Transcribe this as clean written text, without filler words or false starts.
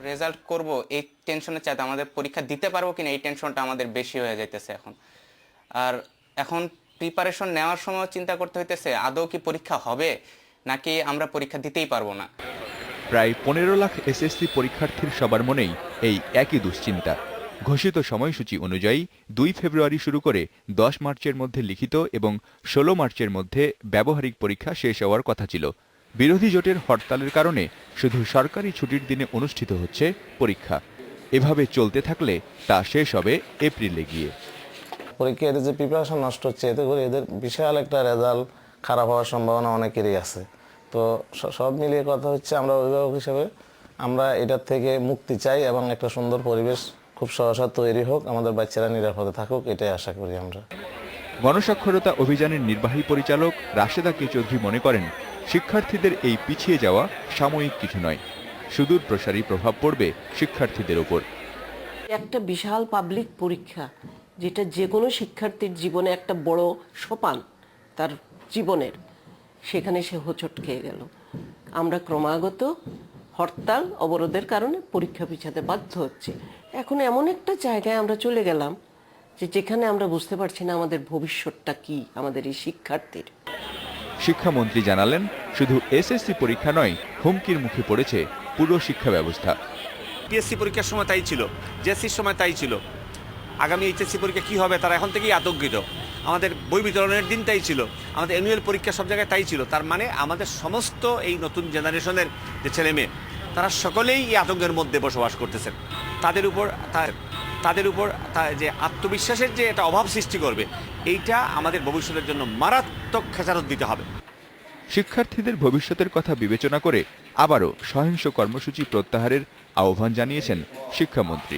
Result করব এই টেনশনের চাইতে আমাদের পরীক্ষা দিতে পারবো কিনা এই টেনশনটা আমাদের বেশি হয়ে যাইতেছে এখন। আর এখন প্রিপারেশন নেওয়ার সময় চিন্তা করতে হইতেছে আদৌ কি পরীক্ষা হবে নাকি আমরা পরীক্ষা দিতেই পারবো না। প্রায় 15 লাখ এসএসসি পরীক্ষার্থীর সবার মনেই এই একই দুশ্চিন্তা। ঘোষিত সময়সূচি অনুযায়ী 2 ফেব্রুয়ারি শুরু করে 10 মার্চের মধ্যে লিখিত এবং 16 মার্চের মধ্যে ব্যবহারিক পরীক্ষা শেষ হওয়ার কথা ছিল। বিরোধী জোটের হরতালের কারণে শুধু সরকারি ছুটির দিনে অনুষ্ঠিত হচ্ছে পরীক্ষা। এভাবে চলতে থাকলে তা শেষ হবে এপ্রিলে গিয়ে। পরীক্ষার যে প্রিপারেশন নষ্ট হচ্ছে, এতে করে এদের বিশাল একটা রেজাল্ট খারাপ হওয়ার সম্ভাবনা অনেকেরই আছে। তো সব মিলিয়ে কথা হচ্ছে, আমরা অভিভাবক হিসেবে আমরা এটার থেকে মুক্তি চাই এবং একটা সুন্দর পরিবেশ খুব সহসা তৈরি হোক, আমাদের বাচ্চারা নিরাপদে থাকুক, এটাই আশা করি আমরা। গণসাক্ষরতা অভিযানের নির্বাহী পরিচালক রাশেদা কে চৌধুরী মনে করেন, শিক্ষার্থীদের এই পিছিয়ে যাওয়া সাময়িক কিছু নয়, সুদূর প্রসারী প্রভাব পড়বে শিক্ষার্থীদের ওপর। একটা বিশাল পাবলিক পরীক্ষা, যেটা যে কোনো শিক্ষার্থীর জীবনে একটা বড় সোপান তার জীবনের, সেখানে সে হোঁচট খেয়ে গেল। আমরা ক্রমাগত হরতাল অবরোধের কারণে পরীক্ষা পিছাতে বাধ্য হচ্ছে। এখন এমন একটা জায়গায় আমরা চলে গেলাম যে যেখানে আমরা বুঝতে পারছি না আমাদের ভবিষ্যৎটা কি আমাদের এই শিক্ষার্থীর। শিক্ষামন্ত্রী জানালেন, শুধু এসএসসি পরীক্ষা নয়, হুমকির মুখে পড়েছে পুরো শিক্ষা ব্যবস্থা। পিএসসি পরীক্ষার সময় তাই ছিল, জেএসসির সময় তাই ছিল, আগামী এইচএসসি পরীক্ষা কী হবে তারা এখন থেকেই আতঙ্কিত। আমাদের বই বিতরণের দিন তাই ছিল, আমাদের অ্যানুয়াল পরীক্ষা সব জায়গায় তাই ছিল। তার মানে আমাদের সমস্ত এই নতুন জেনারেশনের যে ছেলে মেয়ে, তারা সকলেই এই আতঙ্কের মধ্যে বসবাস করতেছেন। তাদের উপর যে আত্মবিশ্বাসের যে একটা অভাব সৃষ্টি করবে, এইটা আমাদের ভবিষ্যতের জন্য মারাত্মক খেসারত দিতে হবে। শিক্ষার্থীদের ভবিষ্যতের কথা বিবেচনা করে আবারও সহিংস কর্মসূচি প্রত্যাহারের আহ্বান জানিয়েছেন শিক্ষামন্ত্রী।